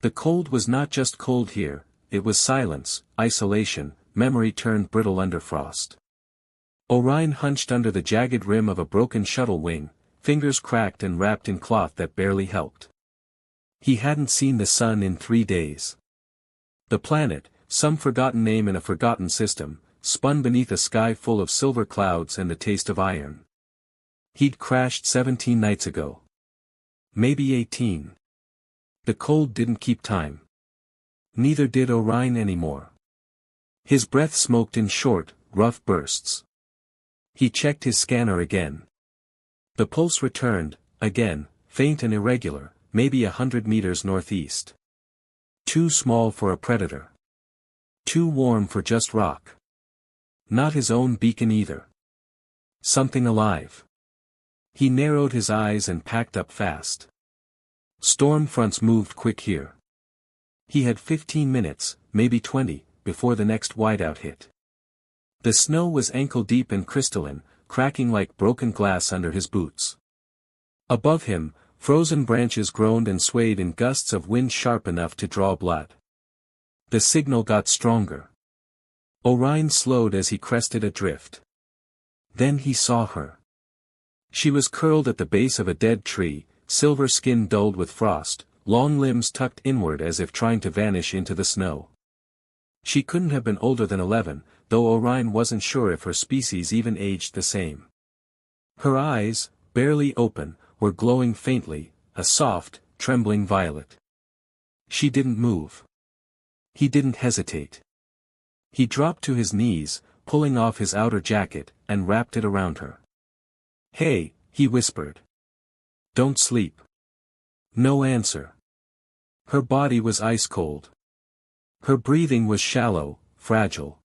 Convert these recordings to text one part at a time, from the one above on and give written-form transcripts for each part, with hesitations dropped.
The cold was not just cold here, it was silence, isolation, memory turned brittle under frost. Orion hunched under the jagged rim of a broken shuttle wing, fingers cracked and wrapped in cloth that barely helped. He hadn't seen the sun in 3 days. The planet, some forgotten name in a forgotten system, spun beneath a sky full of silver clouds and the taste of iron. He'd crashed 17 nights ago. Maybe 18. The cold didn't keep time. Neither did Orion anymore. His breath smoked in short, rough bursts. He checked his scanner again. The pulse returned, again, faint and irregular, maybe 100 meters northeast. Too small for a predator. Too warm for just rock. Not his own beacon either. Something alive. He narrowed his eyes and packed up fast. Storm fronts moved quick here. He had 15 minutes, maybe 20, before the next whiteout hit. The snow was ankle-deep and crystalline, cracking like broken glass under his boots. Above him, frozen branches groaned and swayed in gusts of wind sharp enough to draw blood. The signal got stronger. Orion slowed as he crested a drift. Then he saw her. She was curled at the base of a dead tree, silver skin dulled with frost, long limbs tucked inward as if trying to vanish into the snow. She couldn't have been older than 11, though Orion wasn't sure if her species even aged the same. Her eyes, barely open, were glowing faintly, a soft, trembling violet. She didn't move. He didn't hesitate. He dropped to his knees, pulling off his outer jacket, and wrapped it around her. "Hey," he whispered. "Don't sleep." No answer. Her body was ice-cold. Her breathing was shallow, fragile.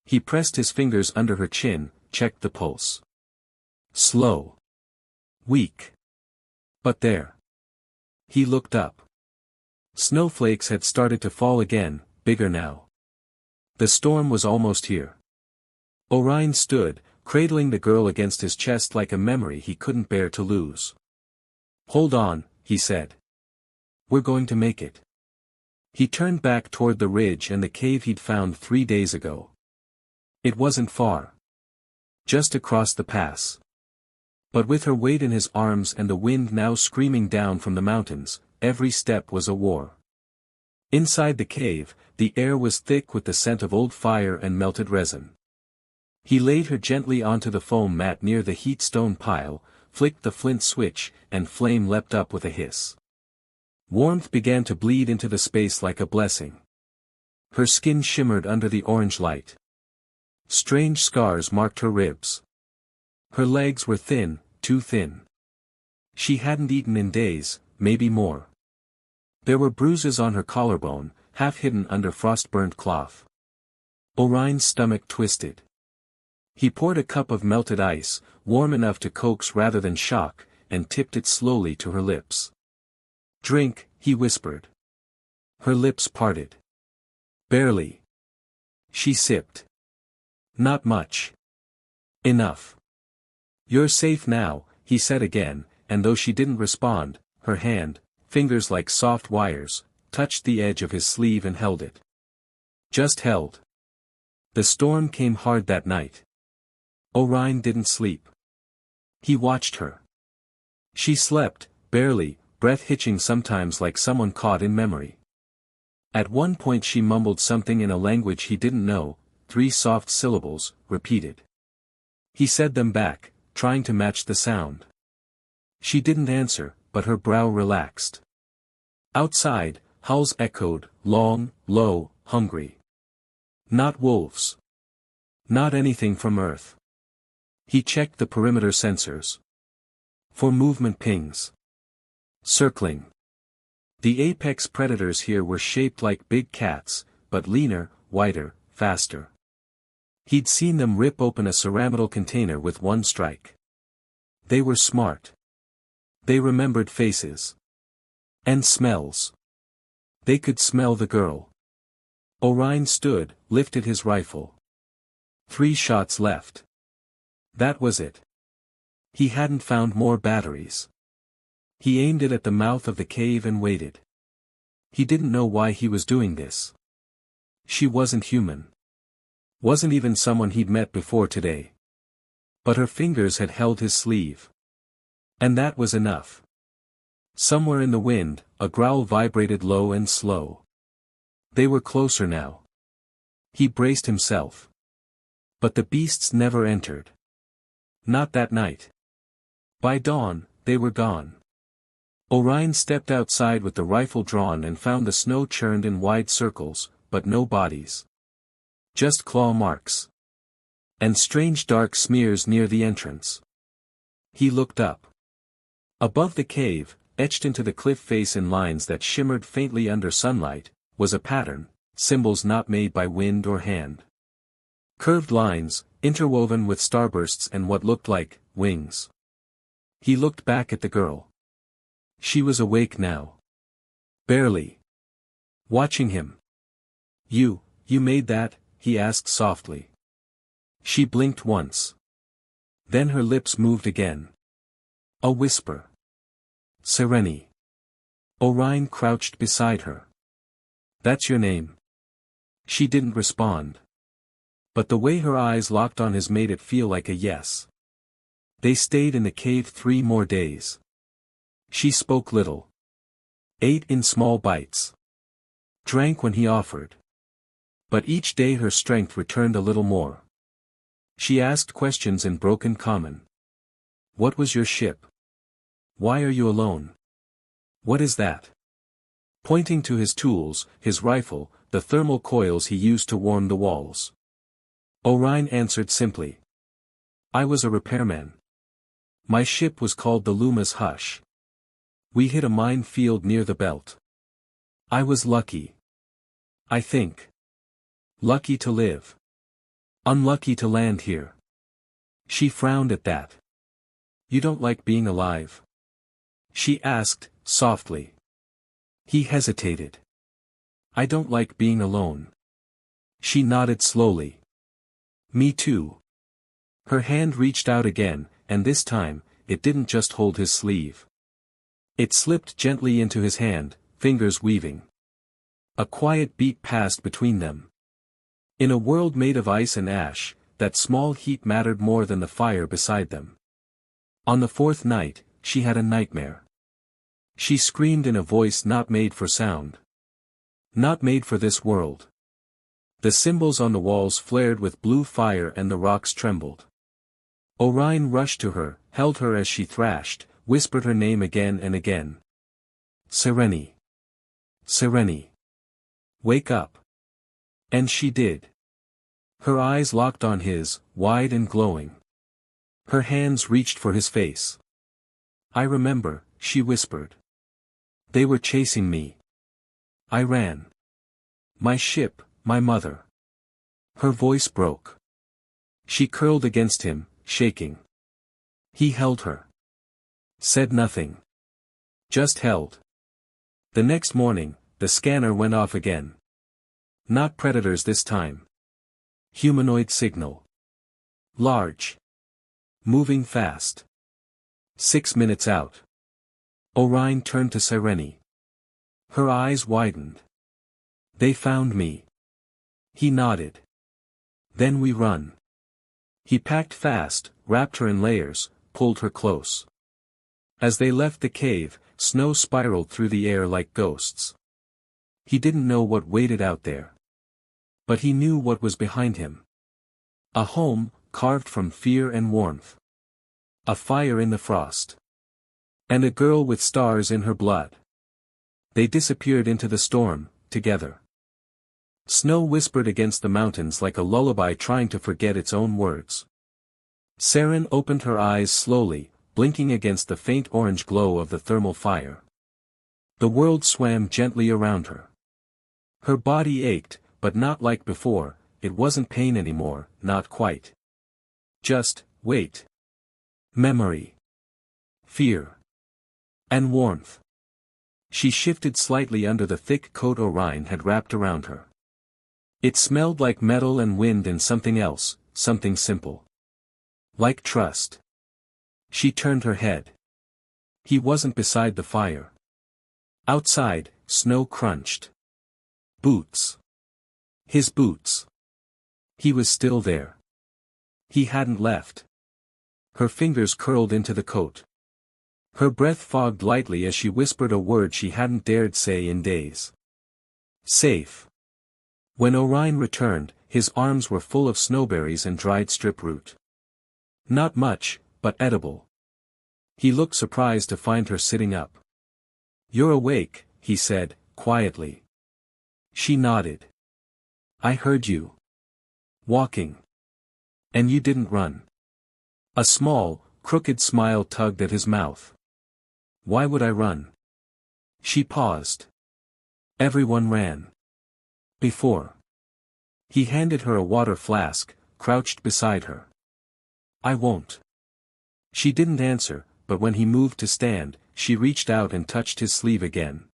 He pressed his fingers under her chin, checked the pulse. Slow. Weak. But there. He looked up. Snowflakes had started to fall again, bigger now. The storm was almost here. Orion stood, cradling the girl against his chest like a memory he couldn't bear to lose. "Hold on," he said. "We're going to make it." He turned back toward the ridge and the cave he'd found 3 days ago. It wasn't far. Just across the pass. But with her weight in his arms and the wind now screaming down from the mountains, every step was a war. Inside the cave, the air was thick with the scent of old fire and melted resin. He laid her gently onto the foam mat near the heat stone pile, flicked the flint switch, and flame leapt up with a hiss. Warmth began to bleed into the space like a blessing. Her skin shimmered under the orange light. Strange scars marked her ribs. Her legs were thin, too thin. She hadn't eaten in days, maybe more. There were bruises on her collarbone, half hidden under frost-burnt cloth. Orion's stomach twisted. He poured a cup of melted ice, warm enough to coax rather than shock, and tipped it slowly to her lips. "Drink," he whispered. Her lips parted. "Barely." She sipped. "Not much." "Enough." "You're safe now," he said again, and though she didn't respond, her hand, fingers like soft wires, touched the edge of his sleeve and held it. Just held. The storm came hard that night. Orion didn't sleep. He watched her. She slept, barely, breath hitching sometimes like someone caught in memory. At one point she mumbled something in a language he didn't know, 3 soft syllables, repeated. He said them back, trying to match the sound. She didn't answer, but her brow relaxed. Outside, howls echoed, long, low, hungry. Not wolves. Not anything from Earth. He checked the perimeter sensors. For movement pings. Circling. The apex predators here were shaped like big cats, but leaner, whiter, faster. He'd seen them rip open a ceramidal container with one strike. They were smart. They remembered faces. And smells. They could smell the girl. Orion stood, lifted his rifle. 3 shots left. That was it. He hadn't found more batteries. He aimed it at the mouth of the cave and waited. He didn't know why he was doing this. She wasn't human. Wasn't even someone he'd met before today. But her fingers had held his sleeve. And that was enough. Somewhere in the wind, a growl vibrated low and slow. They were closer now. He braced himself. But the beasts never entered. Not that night. By dawn, they were gone. Orion stepped outside with the rifle drawn and found the snow churned in wide circles, but no bodies. Just claw marks. And strange dark smears near the entrance. He looked up. Above the cave, etched into the cliff face in lines that shimmered faintly under sunlight, was a pattern, symbols not made by wind or hand. Curved lines, interwoven with starbursts and what looked like wings. He looked back at the girl. She was awake now. Barely. Watching him. You made that?" he asked softly. She blinked once. Then her lips moved again. A whisper. "Sereni." Orion crouched beside her. "That's your name?" She didn't respond. But the way her eyes locked on his made it feel like a yes. They stayed in the cave 3 more days. She spoke little. Ate in small bites. Drank when he offered. But each day her strength returned a little more. She asked questions in broken common. "What was your ship? Why are you alone? What is that?" Pointing to his tools, his rifle, the thermal coils he used to warm the walls. Orion answered simply. "I was a repairman. My ship was called the Luma's Hush. We hit a mine field near the belt. I was lucky. I think. Lucky to live. Unlucky to land here." She frowned at that. "You don't like being alive?" she asked, softly. He hesitated. "I don't like being alone." She nodded slowly. "Me too." Her hand reached out again, and this time, it didn't just hold his sleeve. It slipped gently into his hand, fingers weaving. A quiet beat passed between them. In a world made of ice and ash, that small heat mattered more than the fire beside them. On the 4th night, she had a nightmare. She screamed in a voice not made for sound. Not made for this world. The symbols on the walls flared with blue fire and the rocks trembled. Orion rushed to her, held her as she thrashed, whispered her name again and again. "Sereni. Sereni. Wake up." And she did. Her eyes locked on his, wide and glowing. Her hands reached for his face. "I remember," she whispered. "They were chasing me. I ran. My ship, my mother." Her voice broke. She curled against him, shaking. He held her. Said nothing. Just held. The next morning, the scanner went off again. Not predators this time. Humanoid signal. Large. Moving fast. 6 minutes out. Orion turned to Sereni. Her eyes widened. "They found me." He nodded. "Then we run." He packed fast, wrapped her in layers, pulled her close. As they left the cave, snow spiraled through the air like ghosts. He didn't know what waited out there. But he knew what was behind him. A home, carved from fear and warmth. A fire in the frost. And a girl with stars in her blood. They disappeared into the storm, together. Snow whispered against the mountains like a lullaby trying to forget its own words. Saren opened her eyes slowly, blinking against the faint orange glow of the thermal fire. The world swam gently around her. Her body ached, but not like before, it wasn't pain anymore, not quite. Just, weight. Memory. Fear. And warmth. She shifted slightly under the thick coat Orion had wrapped around her. It smelled like metal and wind and something else, something simple. Like trust. She turned her head. He wasn't beside the fire. Outside, snow crunched. Boots. His boots. He was still there. He hadn't left. Her fingers curled into the coat. Her breath fogged lightly as she whispered a word she hadn't dared say in days. Safe. When Orion returned, his arms were full of snowberries and dried strip root. Not much, but edible. He looked surprised to find her sitting up. You're awake, he said, quietly. She nodded. I heard you. Walking. And you didn't run. A small, crooked smile tugged at his mouth. Why would I run? She paused. Everyone ran. Before. He handed her a water flask, crouched beside her. I won't. She didn't answer, but when he moved to stand, she reached out and touched his sleeve again.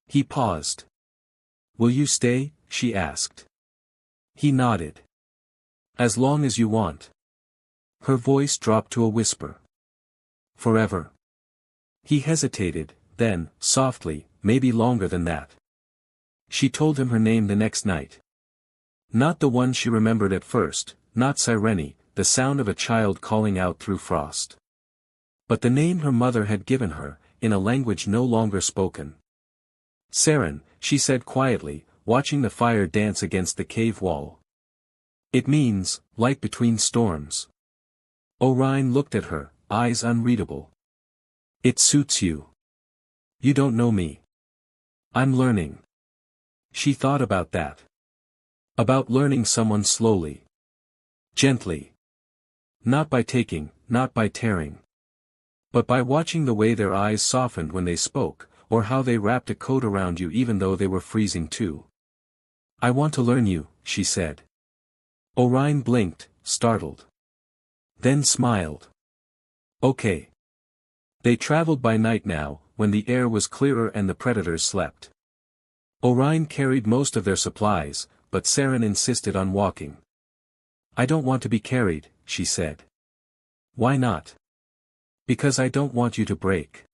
He paused. Will you stay? She asked. He nodded. As long as you want. Her voice dropped to a whisper. Forever. He hesitated, then, softly, maybe longer than that. She told him her name the next night. Not the one she remembered at first, not Sirene, the sound of a child calling out through frost. But the name her mother had given her, in a language no longer spoken. Saren, she said quietly, watching the fire dance against the cave wall. It means, light between storms. Orion looked at her, eyes unreadable. It suits you. You don't know me. I'm learning. She thought about that. About learning someone slowly. Gently. Not by taking, not by tearing. But by watching the way their eyes softened when they spoke, or how they wrapped a coat around you even though they were freezing too. I want to learn you, she said. Orion blinked, startled. Then smiled. Okay. They traveled by night now, when the air was clearer and the predators slept. Orion carried most of their supplies, but Saren insisted on walking. I don't want to be carried, she said. Why not? Because I don't want you to break.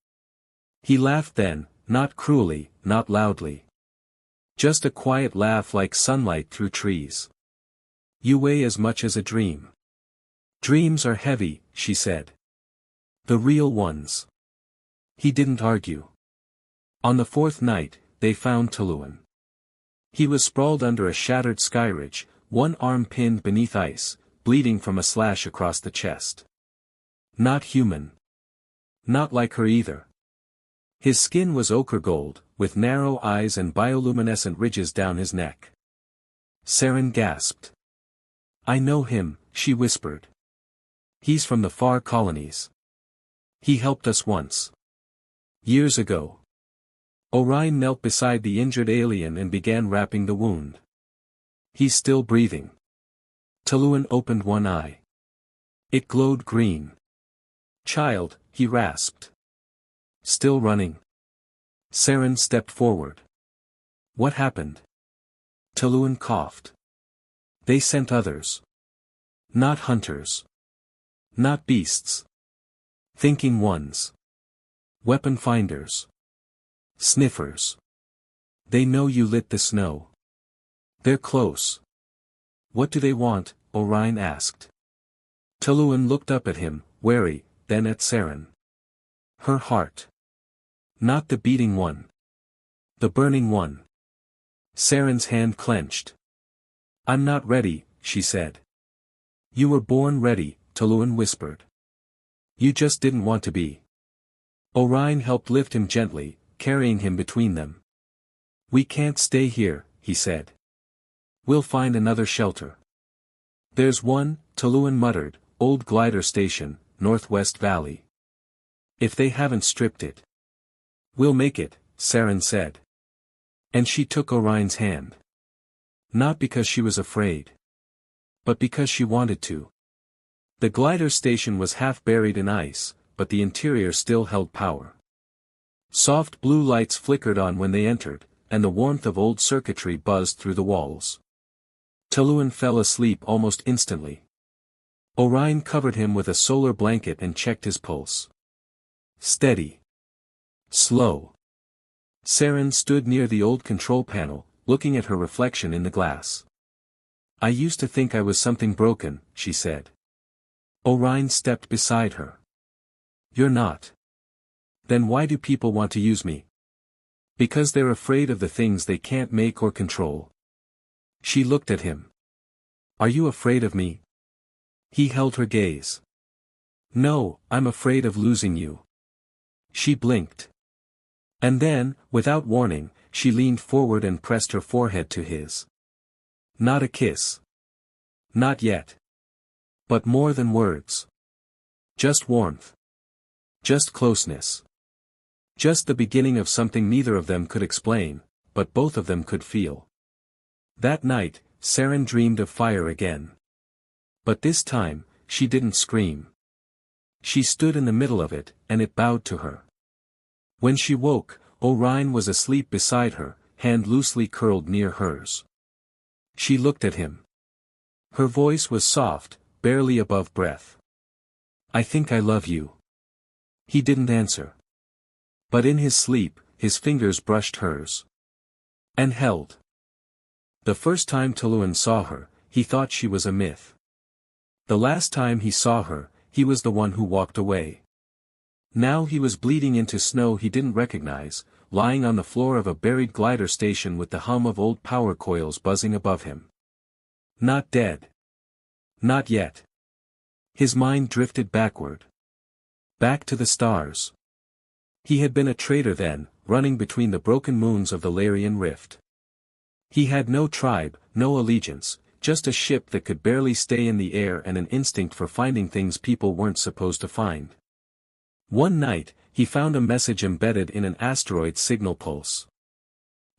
He laughed then, not cruelly, not loudly. Just a quiet laugh like sunlight through trees. You weigh as much as a dream. Dreams are heavy, she said. The real ones. He didn't argue. On the fourth night, they found Tuluan. He was sprawled under a shattered skyridge, one arm pinned beneath ice, bleeding from a slash across the chest. Not human. Not like her either. His skin was ochre gold, with narrow eyes and bioluminescent ridges down his neck. Saren gasped. I know him, she whispered. He's from the far colonies. He helped us once. Years ago. Orion knelt beside the injured alien and began wrapping the wound. He's still breathing. Tuluan opened one eye. It glowed green. Child, he rasped. Still running. Saren stepped forward. What happened? Tuluan coughed. They sent others. Not hunters. Not beasts. Thinking ones. Weapon finders. Sniffers. They know you lit the snow. They're close. What do they want? Orion asked. Tuluan looked up at him, wary, then at Saren. Her heart. Not the beating one. The burning one. Saren's hand clenched. I'm not ready, she said. You were born ready, Tuluan whispered. You just didn't want to be. Orion helped lift him gently, carrying him between them. We can't stay here, he said. We'll find another shelter. There's one, Tuluan muttered, old glider station, Northwest Valley. If they haven't stripped it. We'll make it, Saren said. And she took Orion's hand. Not because she was afraid. But because she wanted to. The glider station was half buried in ice, but the interior still held power. Soft blue lights flickered on when they entered, and the warmth of old circuitry buzzed through the walls. Tuluan fell asleep almost instantly. Orion covered him with a solar blanket and checked his pulse. Steady. Slow. Saren stood near the old control panel, looking at her reflection in the glass. I used to think I was something broken, she said. Orion stepped beside her. You're not. Then why do people want to use me? Because they're afraid of the things they can't make or control. She looked at him. Are you afraid of me? He held her gaze. No, I'm afraid of losing you. She blinked. And then, without warning, she leaned forward and pressed her forehead to his. Not a kiss. Not yet. But more than words. Just warmth. Just closeness. Just the beginning of something neither of them could explain, but both of them could feel. That night, Saren dreamed of fire again. But this time, she didn't scream. She stood in the middle of it, and it bowed to her. When she woke, Orion was asleep beside her, hand loosely curled near hers. She looked at him. Her voice was soft, barely above breath. I think I love you. He didn't answer. But in his sleep, his fingers brushed hers. And held. The first time Tuluan saw her, he thought she was a myth. The last time he saw her, he was the one who walked away. Now he was bleeding into snow he didn't recognize, lying on the floor of a buried glider station with the hum of old power coils buzzing above him. Not dead. Not yet. His mind drifted backward. Back to the stars. He had been a traitor then, running between the broken moons of the Larian Rift. He had no tribe, no allegiance, just a ship that could barely stay in the air and an instinct for finding things people weren't supposed to find. One night, he found a message embedded in an asteroid signal pulse.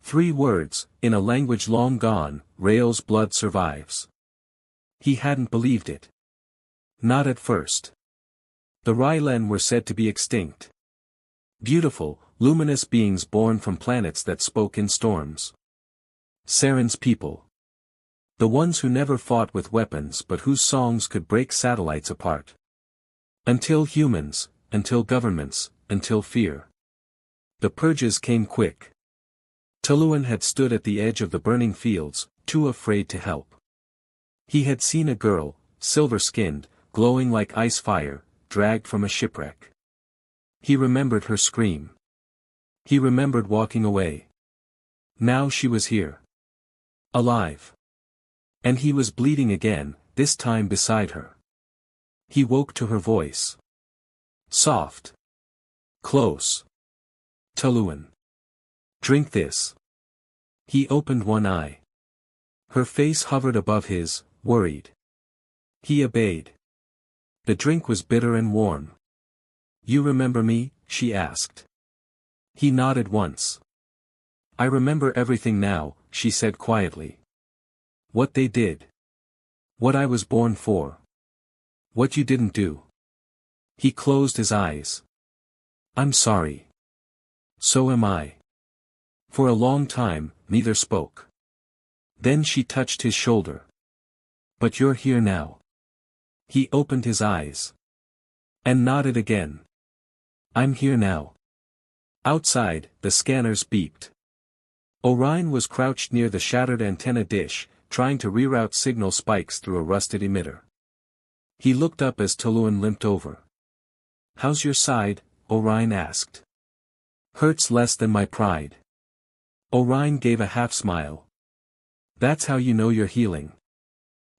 3 words, in a language long gone, Rael's blood survives. He hadn't believed it. Not at first. The Rylen were said to be extinct. Beautiful, luminous beings born from planets that spoke in storms. Saren's people. The ones who never fought with weapons but whose songs could break satellites apart. Until humans, until governments, until fear. The purges came quick. Tuluan had stood at the edge of the burning fields, too afraid to help. He had seen a girl, silver-skinned, glowing like ice fire, dragged from a shipwreck. He remembered her scream. He remembered walking away. Now she was here. Alive. And he was bleeding again, this time beside her. He woke to her voice. Soft. Close. Tuluan. Drink this. He opened one eye. Her face hovered above his, worried. He obeyed. The drink was bitter and warm. You remember me? She asked. He nodded once. I remember everything now, she said quietly. What they did. What I was born for. What you didn't do. He closed his eyes. I'm sorry. So am I. For a long time, neither spoke. Then she touched his shoulder. But you're here now. He opened his eyes. And nodded again. I'm here now. Outside, the scanners beeped. Orion was crouched near the shattered antenna dish, trying to reroute signal spikes through a rusted emitter. He looked up as Tuluan limped over. How's your side? Orion asked. Hurts less than my pride. Orion gave a half-smile. That's how you know you're healing.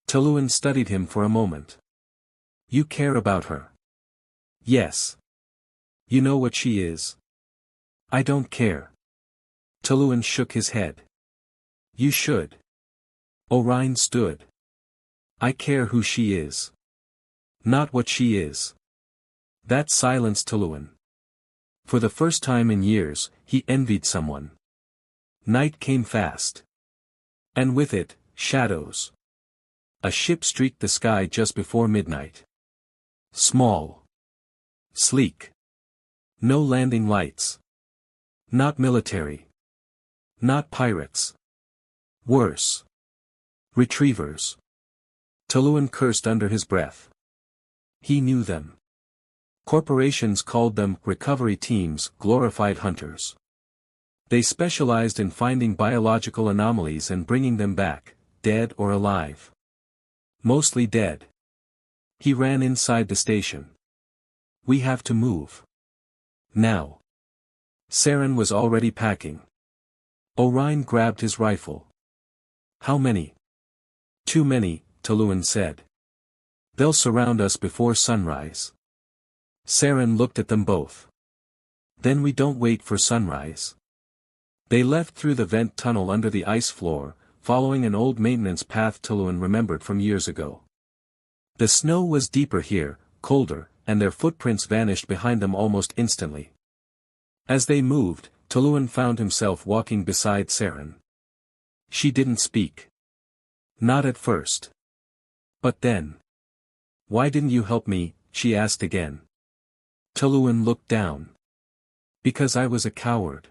Tuluan studied him for a moment. You care about her. Yes. You know what she is. I don't care. Tuluan shook his head. You should. Orion stood. I care who she is. Not what she is. That silenced Tuluan. For the first time in years, he envied someone. Night came fast. And with it, shadows. A ship streaked the sky just before midnight. Small. Sleek. No landing lights. Not military. Not pirates. Worse. Retrievers. Tuluan cursed under his breath. He knew them. Corporations called them recovery teams, glorified hunters. They specialized in finding biological anomalies and bringing them back, dead or alive. Mostly dead. He ran inside the station. We have to move. Now. Saren was already packing. Orion grabbed his rifle. How many? Too many, Tuluan said. They'll surround us before sunrise. Saren looked at them both. Then we don't wait for sunrise. They left through the vent tunnel under the ice floor, following an old maintenance path Tuluan remembered from years ago. The snow was deeper here, colder, and their footprints vanished behind them almost instantly. As they moved, Tuluan found himself walking beside Saren. She didn't speak. Not at first. But then. Why didn't you help me? She asked again. Tuluan looked down. Because I was a coward.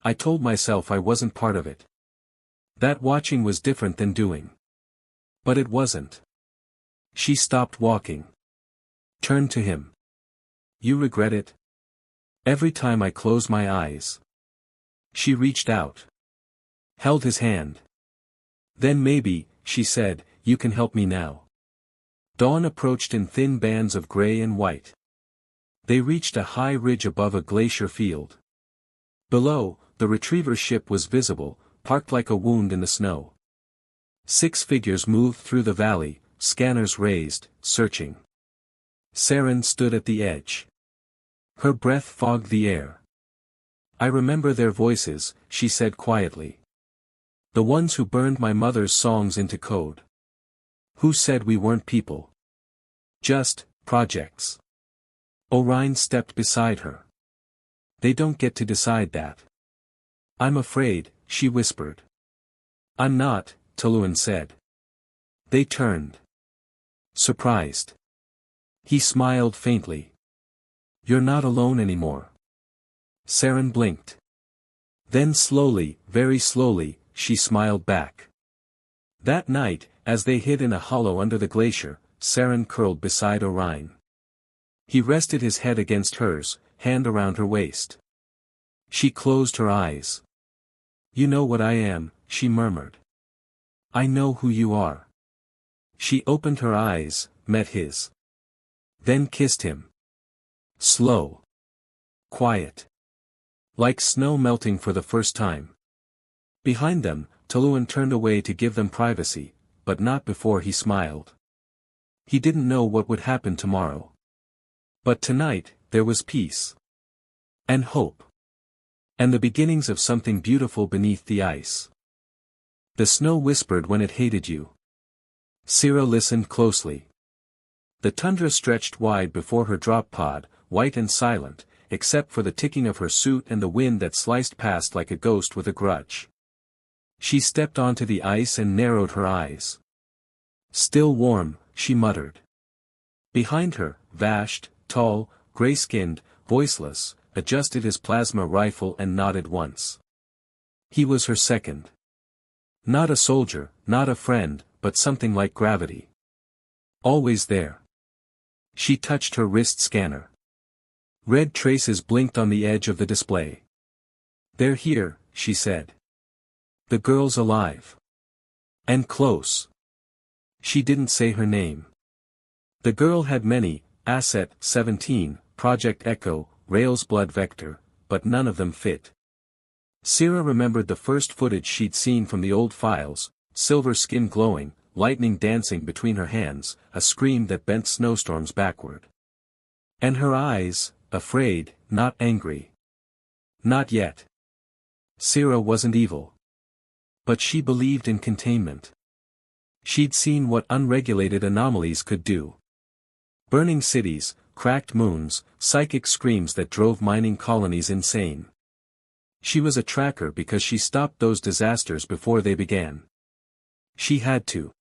I told myself I wasn't part of it. That watching was different than doing. But it wasn't. She stopped walking. Turned to him. You regret it? Every time I close my eyes. She reached out. Held his hand. Then maybe, she said, you can help me now. Dawn approached in thin bands of gray and white. They reached a high ridge above a glacier field. Below, the retriever ship was visible, parked like a wound in the snow. 6 figures moved through the valley, scanners raised, searching. Saren stood at the edge. Her breath fogged the air. I remember their voices, she said quietly. The ones who burned my mother's songs into code. Who said we weren't people? Just, projects. Orion stepped beside her. They don't get to decide that. I'm afraid, she whispered. I'm not, Tuluan said. They turned. Surprised. He smiled faintly. You're not alone anymore. Saren blinked. Then slowly, very slowly, she smiled back. That night, as they hid in a hollow under the glacier, Saren curled beside Orion. He rested his head against hers, hand around her waist. She closed her eyes. You know what I am, she murmured. I know who you are. She opened her eyes, met his. Then kissed him. Slow. Quiet. Like snow melting for the first time. Behind them, Tuluan turned away to give them privacy, but not before he smiled. He didn't know what would happen tomorrow. But tonight, there was peace. And hope. And the beginnings of something beautiful beneath the ice. The snow whispered when it hated you. Sira listened closely. The tundra stretched wide before her drop pod, white and silent, except for the ticking of her suit and the wind that sliced past like a ghost with a grudge. She stepped onto the ice and narrowed her eyes. Still warm, she muttered. Behind her, Vasht, tall, gray-skinned, voiceless, adjusted his plasma rifle and nodded once. He was her second. Not a soldier, not a friend, but something like gravity. Always there. She touched her wrist scanner. Red traces blinked on the edge of the display. They're here, she said. The girl's alive. And close. She didn't say her name. The girl had many, Asset 17, Project Echo, Rails Blood Vector, but none of them fit. Sira remembered the first footage she'd seen from the old files, silver skin glowing, lightning dancing between her hands, a scream that bent snowstorms backward. And her eyes, afraid, not angry. Not yet. Sira wasn't evil. But she believed in containment. She'd seen what unregulated anomalies could do. Burning cities, cracked moons, psychic screams that drove mining colonies insane. She was a tracker because she stopped those disasters before they began. She had to.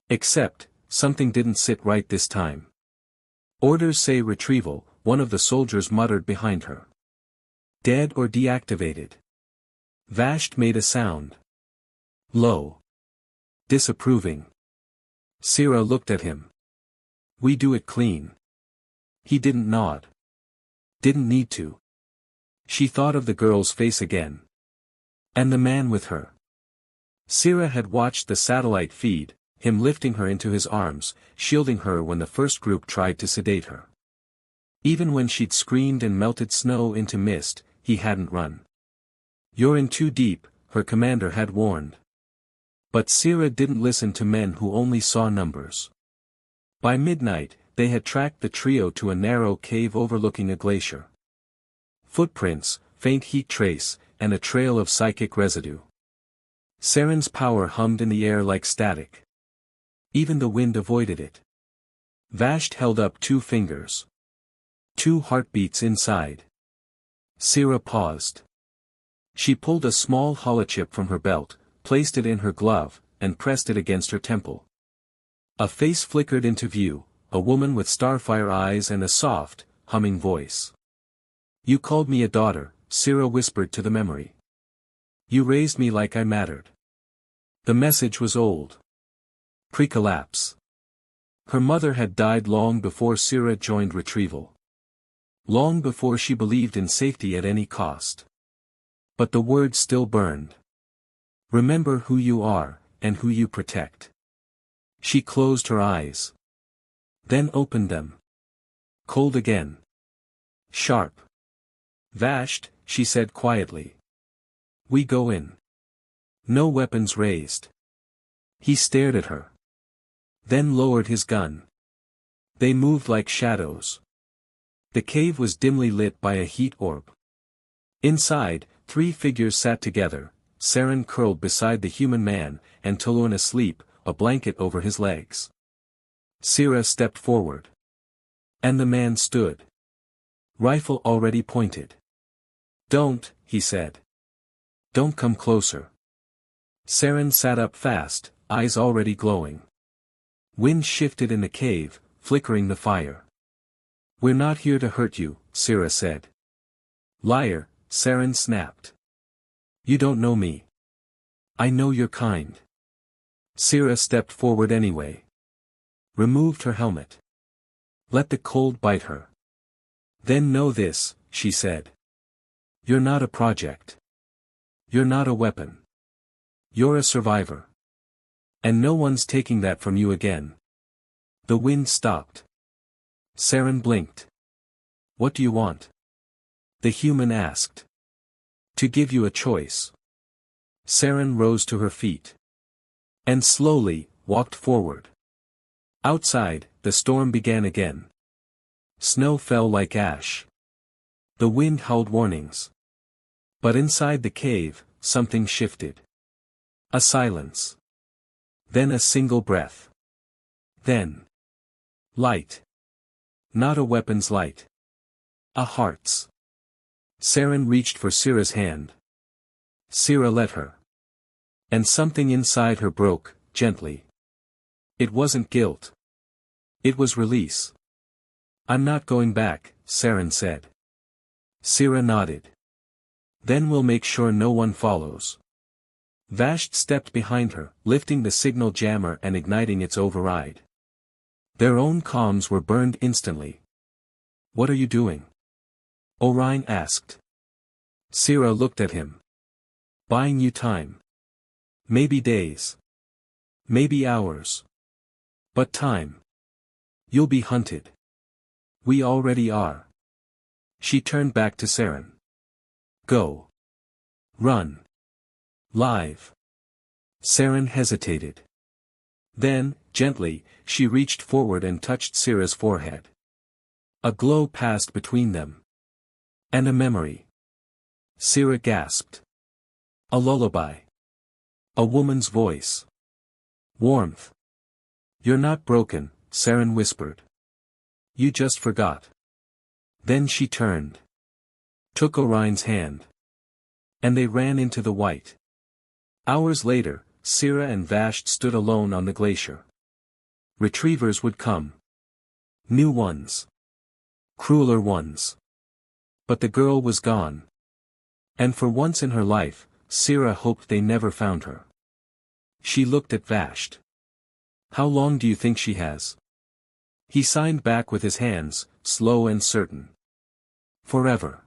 Except, something didn't sit right this time. Orders say retrieval, one of the soldiers muttered behind her. Dead or deactivated. Vasht made a sound. Low. Disapproving. Sira looked at him. We do it clean. He didn't nod. Didn't need to. She thought of the girl's face again. And the man with her. Sira had watched the satellite feed, him lifting her into his arms, shielding her when the first group tried to sedate her. Even when she'd screamed and melted snow into mist, he hadn't run. "You're in too deep," her commander had warned. But Sira didn't listen to men who only saw numbers. By midnight, they had tracked the trio to a narrow cave overlooking a glacier. Footprints, faint heat trace, and a trail of psychic residue. Saren's power hummed in the air like static. Even the wind avoided it. Vashti held up 2 fingers. 2 heartbeats inside. Sira paused. She pulled a small holochip from her belt, placed it in her glove, and pressed it against her temple. A face flickered into view, a woman with starfire eyes and a soft, humming voice. "You called me a daughter," Sira whispered to the memory. "You raised me like I mattered." The message was old. Pre-collapse. Her mother had died long before Sira joined Retrieval. Long before she believed in safety at any cost. But the word still burned. Remember who you are, and who you protect. She closed her eyes. Then opened them. Cold again. Sharp. "Vashti," she said quietly. "We go in." No weapons raised. He stared at her. Then lowered his gun. They moved like shadows. The cave was dimly lit by a heat orb. Inside, 3 figures sat together, Saren curled beside the human man, and Tulun asleep, a blanket over his legs. Sira stepped forward. And the man stood. Rifle already pointed. "Don't," he said. "Don't come closer." Saren sat up fast, eyes already glowing. Wind shifted in the cave, flickering the fire. "We're not here to hurt you," Sira said. "Liar," Saren snapped. "You don't know me. I know you're kind." Sira stepped forward anyway. Removed her helmet. Let the cold bite her. "Then know this," she said. "You're not a project. You're not a weapon. You're a survivor. And no one's taking that from you again." The wind stopped. Saren blinked. "What do you want?" the human asked. "To give you a choice." Saren rose to her feet. And slowly, walked forward. Outside, the storm began again. Snow fell like ash. The wind howled warnings. But inside the cave, something shifted. A silence. Then a single breath. Then. Light. Not a weapon's light. A heart's. Saren reached for Sira's hand. Sira let her. And something inside her broke, gently. It wasn't guilt. It was release. "I'm not going back," Saren said. Sira nodded. "Then we'll make sure no one follows." Vashti stepped behind her, lifting the signal jammer and igniting its override. Their own comms were burned instantly. "What are you doing?" Orion asked. Sira looked at him. "Buying you time. Maybe days. Maybe hours. But time. You'll be hunted. We already are." She turned back to Saren. "Go. Run. Live." Saren hesitated. Then, gently, she reached forward and touched Sira's forehead. A glow passed between them. And a memory. Sira gasped. A lullaby. A woman's voice. Warmth. "You're not broken," Saren whispered. "You just forgot." Then she turned. Took Orion's hand. And they ran into the white. Hours later, Sira and Vashti stood alone on the glacier. Retrievers would come. New ones. Crueler ones. But the girl was gone. And for once in her life, Sira hoped they never found her. She looked at Vashti. "How long do you think she has?" He signed back with his hands, slow and certain. "Forever."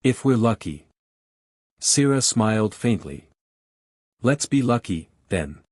If we're lucky. Syrah smiled faintly. Let's be lucky, then.